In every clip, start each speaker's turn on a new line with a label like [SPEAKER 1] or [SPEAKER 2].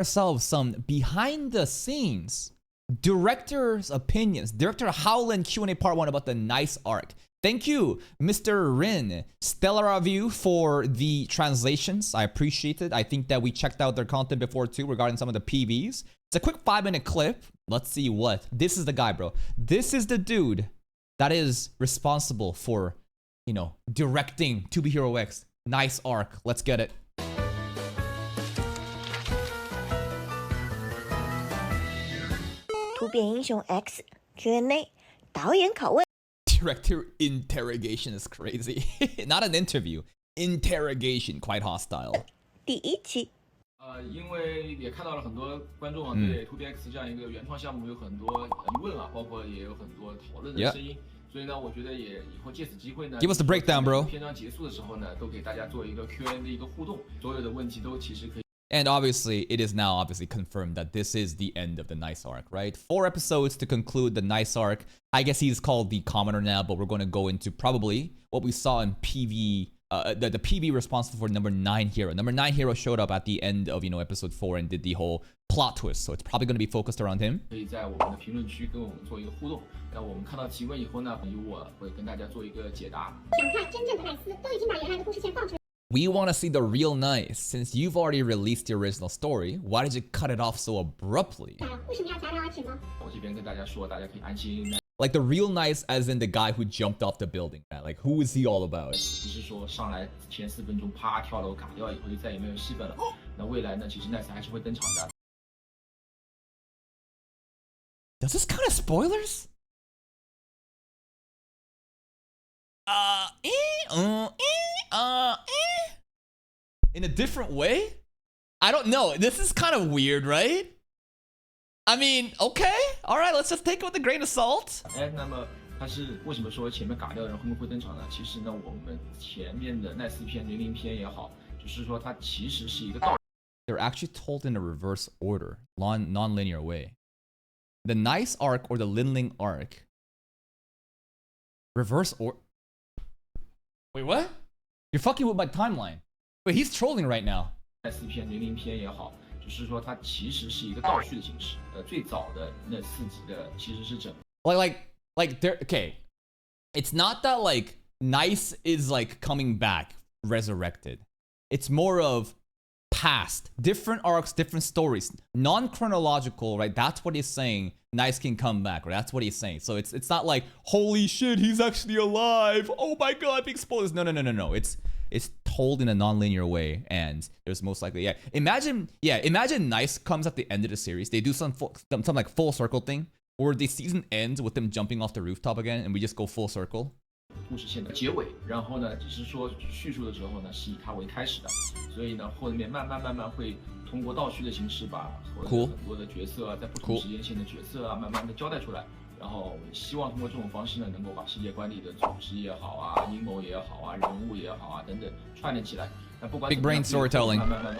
[SPEAKER 1] ourselves some behind the scenes director's opinions. Director Haolin Q&A part 1 about the Nice arc. Thank you, Mr. Rin, steIIarevue, for the translations. I appreciate it. I think that we checked out their content before too regarding some of the PVs. It's a quick 5-minute clip. Let's see what. This is the guy, bro. This is the dude that is responsible for, you know, directing To Be Hero X. Nice arc. Let's get it.
[SPEAKER 2] X Q&A 导演拷问
[SPEAKER 1] Director interrogation is crazy. Not an interview. Interrogation, quite hostile.
[SPEAKER 2] 第一期
[SPEAKER 3] 因为也看到了很多观众对 To Be X 这样一个原创项目有很多疑问啊，包括也有很多讨论的声音。所以呢，我觉得也以后借此机会呢
[SPEAKER 1] ，Give us the breakdown, bro.
[SPEAKER 3] 篇章结束的时候呢，都给大家做一个 Q&A 的一个互动，所有的问题都其实可以。
[SPEAKER 1] And obviously, it is now obviously confirmed that this is the end of the Nice arc, right? 4 episodes to conclude the Nice arc. I guess he's called the Commoner now, but we're going to go into probably what we saw in PV, the PV responsible for number 9 hero. Number 9 hero showed up at the end of, you know, episode 4 and did the whole plot twist. So it's probably going to be focused around him.
[SPEAKER 3] 可以在我们的评论区跟我们做一个互动。那我们看到提问以后呢，由我会跟大家做一个解答。
[SPEAKER 4] 想看真正的奈斯，都已经把原来的故事线放出来。
[SPEAKER 1] We want to see the real Nice. Since you've already released the original story, why did you cut it off so abruptly?
[SPEAKER 4] 为什么要戛然而止呢？
[SPEAKER 3] 我这边跟大家说，大家可以安心。
[SPEAKER 1] Like the real Nice as in the guy who jumped off the building. Like, who is he all about?
[SPEAKER 3] 不是说上来前4分钟啪跳楼嘎掉以后就再也没有戏份了。那未来呢，其实奈斯还是会登场的。
[SPEAKER 1] Does this kind of spoilers? In a different way? I don't know. This is kind of weird, right? I mean, okay. All right, let's just take it with a grain of salt.
[SPEAKER 3] 那么它是为什么说前面嘎掉的人后面会登场呢？其实呢，我们前面的奈斯篇、00篇也好，就是说它其实是一个道。
[SPEAKER 1] They're actually told in a reverse order, non-linear way. The Nice arc or the Linling arc. Reverse or. Wait, what? You're fucking with my timeline. Wait, he's trolling right now.
[SPEAKER 3] 奈斯篇、00篇也好，就是说它其实是一个倒叙的形式。最早的那4集的其实是整。
[SPEAKER 1] Like there. Okay, it's not that like Nice is like coming back, resurrected. It's more of past, different arcs, different stories, non-chronological, right? That's what he's saying. Nice can come back, right? That's what he's saying. So it's not like holy shit, he's actually alive. Oh my god, big spoilers. No. It's told in a non-linear way, and there's most likely Imagine Nice comes at the end of the series. They do some like full circle thing, where the season ends with them jumping off the rooftop again, and we just go full circle.
[SPEAKER 3] 故事线的结尾，然后呢，只是说叙述的时候呢，是以它为开始的，所以呢，后面慢慢会通过倒叙的形式把很多的角色啊，在不同时间线的角色啊，慢慢的交代出来。然后希望通过这种方式呢，能够把世界观里的组织也好啊、阴谋也好啊、人物也好啊等等串联起来。那不管
[SPEAKER 1] Big brain storytelling，
[SPEAKER 3] 慢慢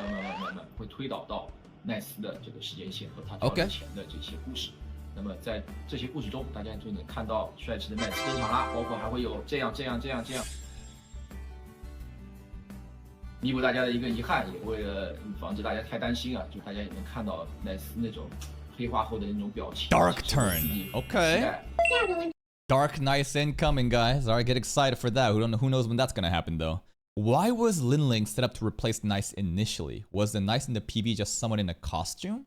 [SPEAKER 3] 会推导到奈斯的这个时间线和他交代前的这些故事。 那么在这些故事中，大家就能看到帅气的奈斯登场啦，包括还会有这样，弥补大家的一个遗憾，也为了防止大家太担心啊，就大家也能看到奈斯那种黑化后的那种表情。
[SPEAKER 1] Dark turn, okay. Dark Nice incoming, guys. All right, get excited for that. Who knows when that's gonna happen though? Why was Linling set up to replace Nice initially? Was the Nice in the PV just someone in a costume?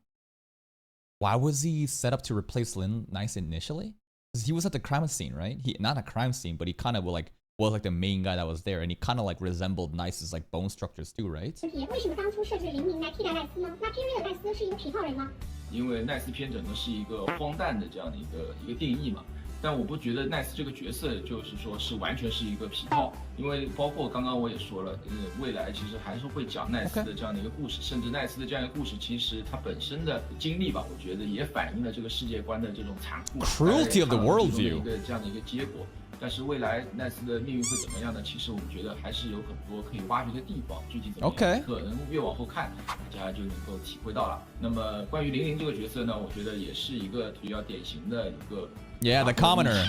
[SPEAKER 1] Why was he set up to replace Nice initially? Because he was at the crime scene, right? Not a crime scene, but he kind of was like the main guy that was there, and he kind of like resembled Nice's like bone structures too, right?
[SPEAKER 4] 为什么当初设置00来替代奈斯呢？那 PV 的奈斯是一个皮套人吗？
[SPEAKER 3] 因为奈斯篇整个是一个荒诞的这样的一个定义嘛。 但我不觉得奈斯这个角色就是说是完全是一个皮套，因为包括刚刚我也说了，未来其实还是会讲奈斯的这样的一个故事，甚至奈斯的这样一个故事，其实它本身的经历吧，我觉得也反映了这个世界观的这种残酷
[SPEAKER 1] ，cruelty of the worldview
[SPEAKER 3] 这样的一个结果。但是未来奈斯的命运会怎么样呢？其实我们觉得还是有很多可以挖掘的地方，具体怎么样，可能越往后看，大家就能够体会到了。那么关于00这个角色呢，我觉得也是一个比较典型的一个。
[SPEAKER 1] Yeah, the commoner,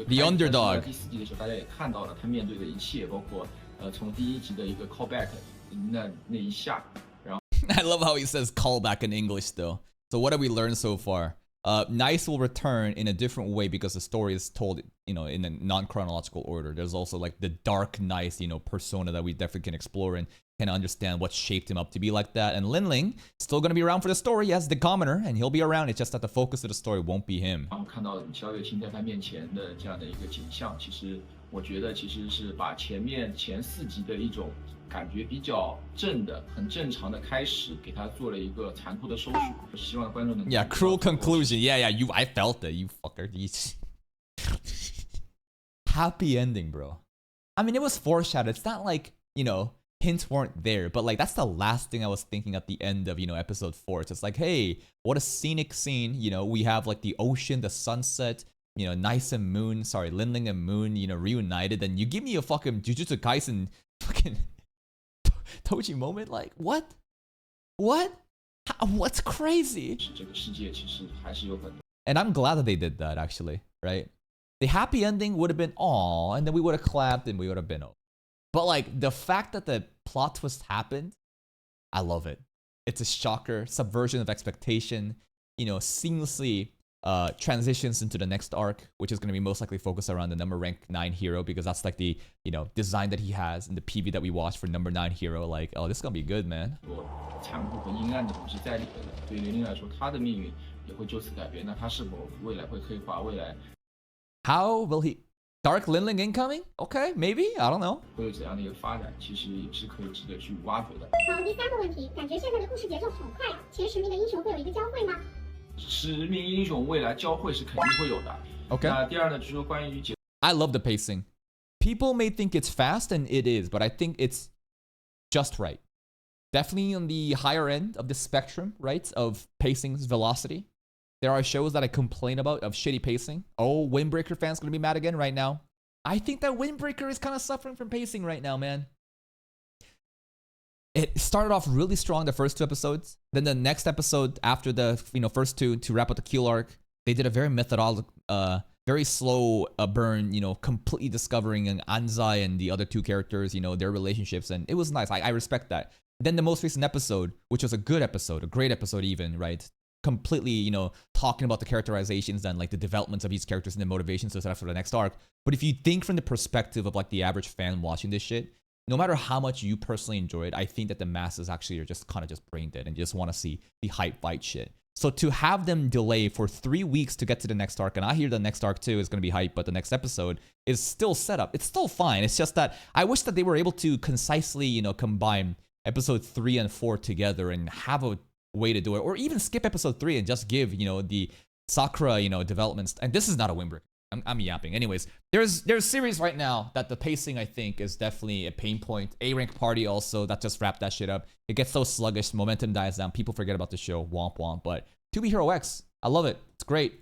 [SPEAKER 1] the underdog.
[SPEAKER 3] 第4集的时候，大家也看到了他面对的一切，包括从第1集的一个 callback 那一下，然后
[SPEAKER 1] I love how he says callback in English though. So what have we learned so far? Nice will return in a different way because the story is told, in a non-chronological order. There's also like the dark Nice, persona that we definitely can explore and can understand what shaped him up to be like that. And Linling still gonna be around for the story as the commoner, and he'll be around. It's just that the focus of the story won't be him.
[SPEAKER 3] 然后看到萧月清在他面前的这样的一个景象，其实我觉得其实是把前4集的一种感觉比较正的、很正常的开始，给他做了一个残酷的收束。希望观众能
[SPEAKER 1] Yeah, cruel conclusion. Yeah, I felt it. You fucker. Happy ending, bro. I mean, it was foreshadowed. It's not like, hints weren't there, but like that's the last thing I was thinking at the end of, episode 4. It's just like, hey, what a scenic scene. We have like the ocean, the sunset, Nice and Moon, Linling and Moon, reunited. And you give me a fucking Jujutsu Kaisen fucking Toji moment, like what? What's crazy?
[SPEAKER 3] 这个世界其实还是有很多。
[SPEAKER 1] And I'm glad that they did that actually, right? The happy ending would have been aw, and then we would have clapped and we would have been over. But like the fact that the plot twist happened, I love it. It's a shocker, subversion of expectation, seamlessly transitions into the next arc, which is going to be most likely focused around the number rank 9 hero, because that's like the design that he has in the PV that we watched for number 9 hero. Like, oh, this is gonna be good, man.
[SPEAKER 3] 残酷和阴暗的东西在里面的，对于玲玲来说，她的命运也会就此改变。那她是否未来会黑化？未来
[SPEAKER 1] How will he? Dark Linling incoming? Okay, maybe. I don't know.
[SPEAKER 3] 会有怎样的一个发展？其实也是可以值得去挖掘的。
[SPEAKER 4] 好，第3个问题，感觉现在的故事节奏好快啊！前10名的英雄会有一个交汇吗
[SPEAKER 3] ？10名英雄未来交汇是肯定会有的。
[SPEAKER 1] Okay.
[SPEAKER 3] 那第二呢，就是说关于节
[SPEAKER 1] I love the pacing. People may think it's fast, and it is, but I think it's just right. Definitely on the higher end of the spectrum, right, of pacing's velocity. There are shows that I complain about of shitty pacing. Oh, Windbreaker fans gonna be mad again right now. I think that Windbreaker is kind of suffering from pacing right now, man. It started off really strong the first 2 episodes. Then the next episode after the first 2 to wrap up the Kill arc, they did a very methodical, very slow burn. Completely discovering Anzai and the other 2 characters, their relationships, and it was nice. I respect that. Then the most recent episode, which was a good episode, a great episode even, right? Completely, talking about the characterizations and like the developments of these characters and the motivations to set up for the next arc. But if you think from the perspective of like the average fan watching this shit, no matter how much you personally enjoy it, I think that the masses actually are just kind of just brain dead and just want to see the hype fight shit. So to have them delay for 3 weeks to get to the next arc, and I hear the next arc too is going to be hype, but the next episode is still set up. It's still fine. It's just that I wish that they were able to concisely, combine episode 3 and 4 together and have a way to do it, or even skip episode 3 and just give, the Sakura, developments. And this is not a Windbreaker. I'm yapping. Anyways, there's series right now that the pacing, I think, is definitely a pain point. A-Rank Party also, that just wrapped that shit up. It gets so sluggish, momentum dies down, people forget about the show, womp womp. But 2B Hero X, I love it. It's great.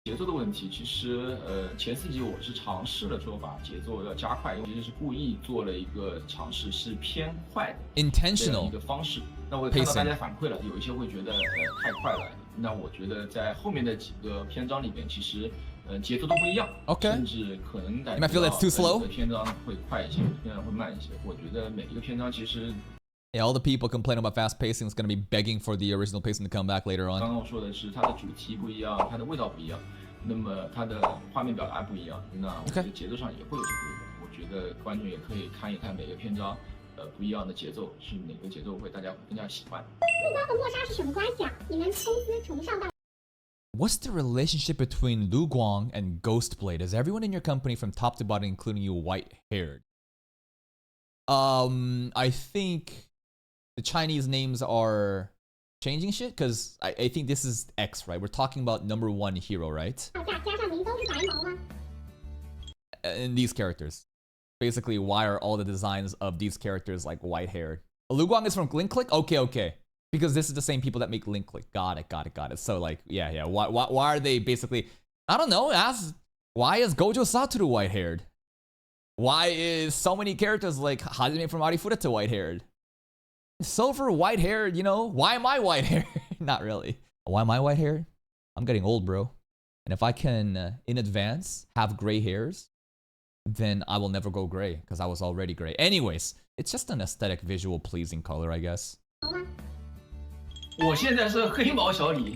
[SPEAKER 3] 节奏的问题，其实前4集我是尝试了做法，节奏要加快，因为其实是故意做了一个尝试，是偏快的
[SPEAKER 1] intentional
[SPEAKER 3] 一个方式。那我也看到大家反馈了，有一些会觉得太快了。那我觉得在后面的几个篇章里面，其实节奏都不一样，
[SPEAKER 1] Okay.
[SPEAKER 3] 甚至可能感
[SPEAKER 1] You might
[SPEAKER 3] 觉
[SPEAKER 1] feel
[SPEAKER 3] 到
[SPEAKER 1] it's too slow.
[SPEAKER 3] 的篇章会快一些，篇章会慢一些。我觉得每一个篇章其实
[SPEAKER 1] Yeah, all the people complaining about fast pacing is going to be begging for the original pacing to come back later
[SPEAKER 3] 刚
[SPEAKER 1] on.
[SPEAKER 3] 刚我说的是它的主题不一样，它的味道不一样，那么它的画面表达不一样，那我觉得节奏上也会有些不一样。我觉得观众也可以看一看每个篇章，不一样的节奏是哪个节奏会大家会更加喜欢。
[SPEAKER 4] 陆光和莫莎是什么关系啊？你们公司崇尚到
[SPEAKER 1] What's the relationship between Lu Guang and Ghostblade? Is everyone in your company from top to bottom, including you, white-haired? I think the Chinese names are changing shit, because I think this is X, right? We're talking about number 1 hero, right?
[SPEAKER 4] 加上您都是白毛吗？
[SPEAKER 1] And these characters. Basically, why are all the designs of these characters like white-haired? Lu Guang is from Link Click? Okay. Because this is the same people that make Link Click. Got it. So like, yeah. Why are they basically... I don't know. Why is Gojo Satoru white-haired? Why is so many characters like Hajime from Arifura to white-haired? Silver white-haired, Why am I white-haired? Not really. Why am I white-haired? I'm getting old, bro. And if I can, in advance, have gray hairs, then I will never go gray, because I was already gray. Anyways, it's just an aesthetic, visual, pleasing color, I guess.
[SPEAKER 3] 我现在是黑毛小李，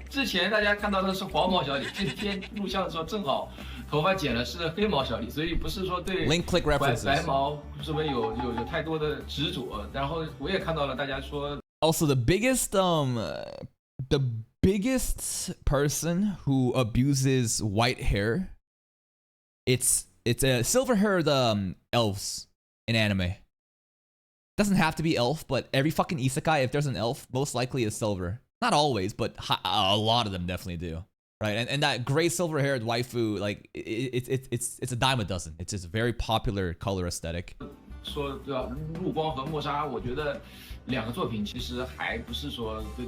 [SPEAKER 3] 之前大家看到的是黄毛小李，今天录像的时候正好头发剪了是黑毛小李，所以不是说对
[SPEAKER 1] Link click references
[SPEAKER 3] 白毛什么有太多的执着。然后我也看到了大家说
[SPEAKER 1] Also, the biggest person who abuses white hair, it's a silver-haired elves in anime. Doesn't have to be elf, but every fucking isekai, if there's an elf, most likely is silver. Not always, but a lot of them definitely do, right? And that gray silver-haired waifu, like it's a dime a dozen. It's just a very popular color aesthetic.
[SPEAKER 3] 说对吧？陆光和墨莎，我觉得两个作品其实还不是说对，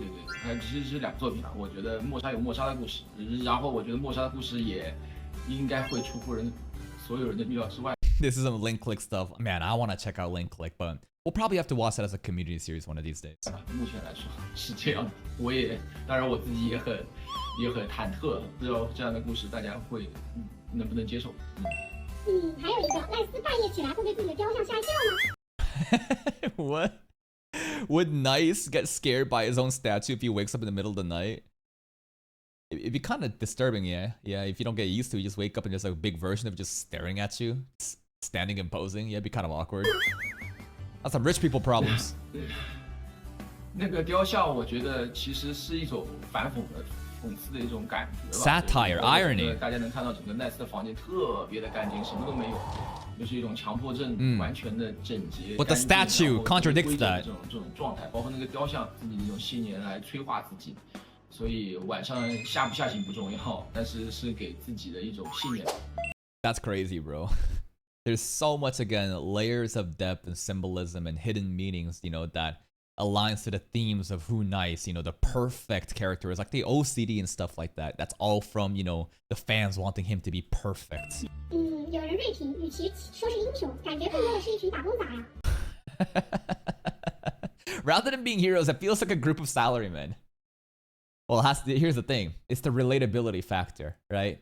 [SPEAKER 3] 其实是两个作品啊。我觉得墨莎有墨莎的故事，然后我觉得墨莎的故事也应该会出乎所有人的预料之外。
[SPEAKER 1] This is some link click stuff. Man, I want to check out link click, but we'll probably have to watch that as a community series one of these days.
[SPEAKER 3] 目前来说是这样的，当然我自己也很忐忑，不知道这样的故事大家会能不能接受。
[SPEAKER 4] 还有一个赖斯半夜起来会对自己的雕像吓一跳吗？
[SPEAKER 1] What? Would Nice get scared by his own statue if he wakes up in the middle of the night? It'd be kind of disturbing, yeah. Yeah, if you don't get used to it, you just wake up and there's like a big version of just staring at you, standing and posing. Yeah, it'd be kind of awkward. That's some rich people problems.
[SPEAKER 3] 那个雕像，我觉得其实是一种反讽的。讽刺的一种感觉
[SPEAKER 1] Satire, irony.
[SPEAKER 3] 大家能看到整个奈斯的房间特别的干净，什么都没有，就是一种强迫症，完全的整洁。
[SPEAKER 1] But the statue contradicts that.
[SPEAKER 3] 这种状态，包括那个雕像自己的一种信念来催化自己，所以晚上吓不吓醒不重要，但是是给自己的一种信念。
[SPEAKER 1] That's crazy, bro. There's so much again layers of depth and symbolism and hidden meanings, you know, that aligns to the themes of who Nice, you know, the perfect character is like the OCD and stuff like that. That's all from, you know, the fans wanting him to be perfect.
[SPEAKER 4] 有人锐评，与其说是英雄，感觉更多的是一群打工仔啊。
[SPEAKER 1] Rather than being heroes, it feels like a group of salarymen. Well, here's the thing. It's the relatability factor, right?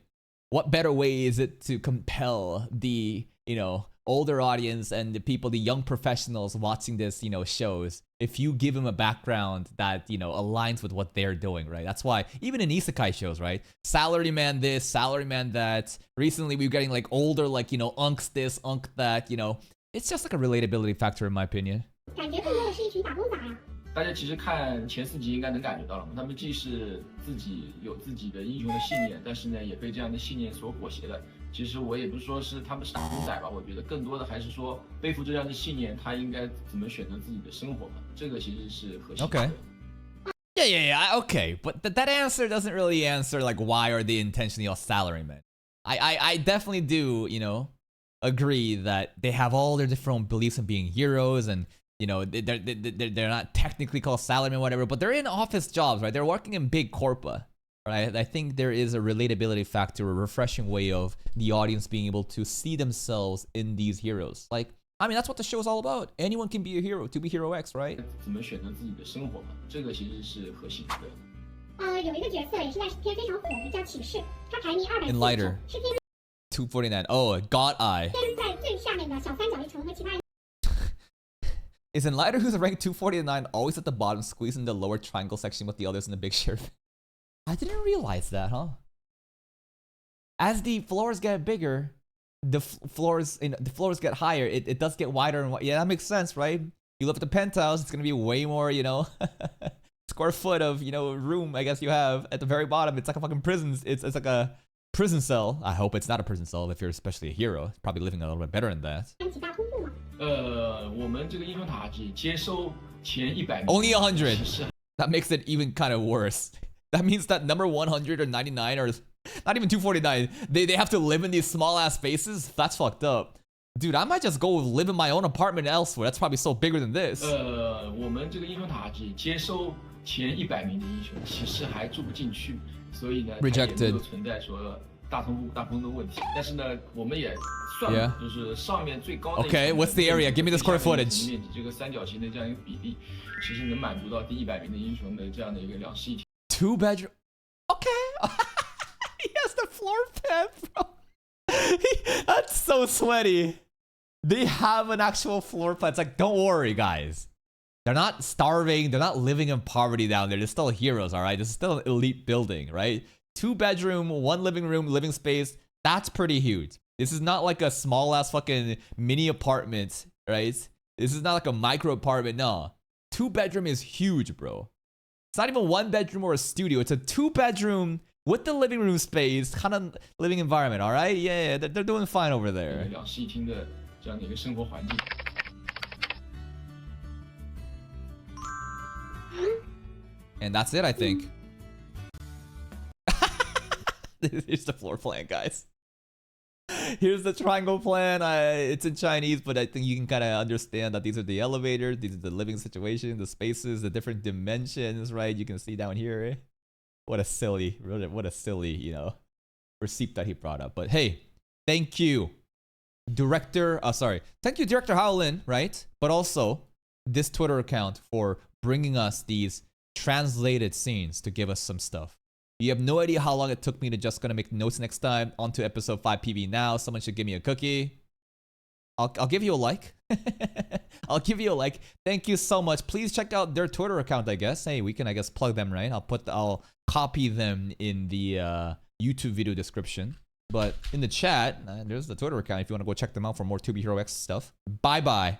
[SPEAKER 1] What better way is it to compel the, you know, older audience and the people, the young professionals watching this, you know, shows, if you give them a background that, you know, aligns with what they're doing, right? That's why even in isekai shows, right? Salaryman this, salaryman that. Recently we're getting like older, like, you know, unks this, unk that, you know. It's just like a relatability factor in my opinion.
[SPEAKER 4] 感觉更多的是一群打工仔啊。
[SPEAKER 3] 大家其实看前4集应该能感觉到了嘛，他们既是自己有自己的英雄的信念，但是呢也被这样的信念所裹挟的。其实我也不是说是他们是打工仔吧，我觉得更多的还是说背负这样的信念，他应该怎么选择自己的生活嘛，这个其实是核心的。
[SPEAKER 1] Okay. Yeah, okay. But that answer doesn't really answer like why are they intentionally all salarymen. I definitely do, you know, agree that they have all their different beliefs in being heroes and, you know, they're not technically called salarymen, whatever, but they're in office jobs, right? They're working in big corpa, right? I think there is a relatability factor, a refreshing way of the audience being able to see themselves in these heroes. Like, I mean, that's what the show is all about. Anyone can be a hero, to be Hero X, right?
[SPEAKER 3] 怎么选择自己的生活嘛，这个其实是核心的。
[SPEAKER 4] 有一个角色也是在天非常火的，叫启示，他排名249，
[SPEAKER 1] Enlighter
[SPEAKER 4] 是天
[SPEAKER 1] 249. Oh, God Eye.
[SPEAKER 4] 在最下面的小三角一层和其他人。
[SPEAKER 1] Is Enlighter, who's ranked 249, always at the bottom, squeezing the lower triangle section with the others in the big share? I didn't realize that, huh? As the floors get bigger, the floors get higher. It does get wider and yeah, that makes sense, right? You live at the penthouse, it's gonna be way more, you know, square foot of, you know, room. I guess you have at the very bottom. It's like a fucking prison. It's like a prison cell. I hope it's not a prison cell if you're especially a hero. Probably living a little bit better than that.
[SPEAKER 4] 起大通铺嘛。
[SPEAKER 3] 我们这个英雄塔只接收前100名。
[SPEAKER 1] Only 100. That makes it even kind of worse. That means that number 100 or 99 or not even 249, they have to live in these small ass spaces. That's fucked up. Dude, I might just go live in my own apartment elsewhere. That's probably so bigger than this.
[SPEAKER 3] 我们这个英雄塔只接收前100名的英雄，其实还住不进去，所以呢，它也没有存在说大通铺大风的问题。但是呢，我们也算了，就是上面最高的。
[SPEAKER 1] Okay, what's the area? Give me the square footage.
[SPEAKER 3] 面积这个三角形的这样一个比例，其实能满足到第100名的英雄的这样的一个两室一厅。
[SPEAKER 1] 2 bedroom. Okay. He has the floor plan, bro. That's so sweaty. They have an actual floor plan. It's like, don't worry, guys. They're not starving. They're not living in poverty down there. They're still heroes, all right? This is still an elite building, right? 2-bedroom, 1 living room, living space. That's pretty huge. This is not like a small ass fucking mini apartment, right? This is not like a micro apartment. No. 2-bedroom is huge, bro. It's not even 1 bedroom or a studio. It's a 2-bedroom with the living room space kind of living environment, all right? Yeah, they're doing fine over there.
[SPEAKER 3] 2室1厅的这样的一个生活环境。
[SPEAKER 1] And that's it, I think. Here's the floor plan, guys. Here's the triangle plan. It's in Chinese, but I think you can kind of understand that these are the elevators, these are the living situations, the spaces, the different dimensions, right? You can see down here. What a silly, you know, receipt that he brought up. But hey, thank you, Director. Thank you, Director Haolin, right? But also this Twitter account for bringing us these translated scenes to give us some stuff. You have no idea how long it took me to just gonna make notes next time. On to episode 5 PB now. Someone should give me a cookie. I'll give you a like. I'll give you a like. Thank you so much. Please check out their Twitter account, I guess. Hey, we can, I guess, plug them, right? I'll copy them in the YouTube video description. But in the chat, there's the Twitter account if you want to go check them out for more 2B Hero X stuff. Bye-bye.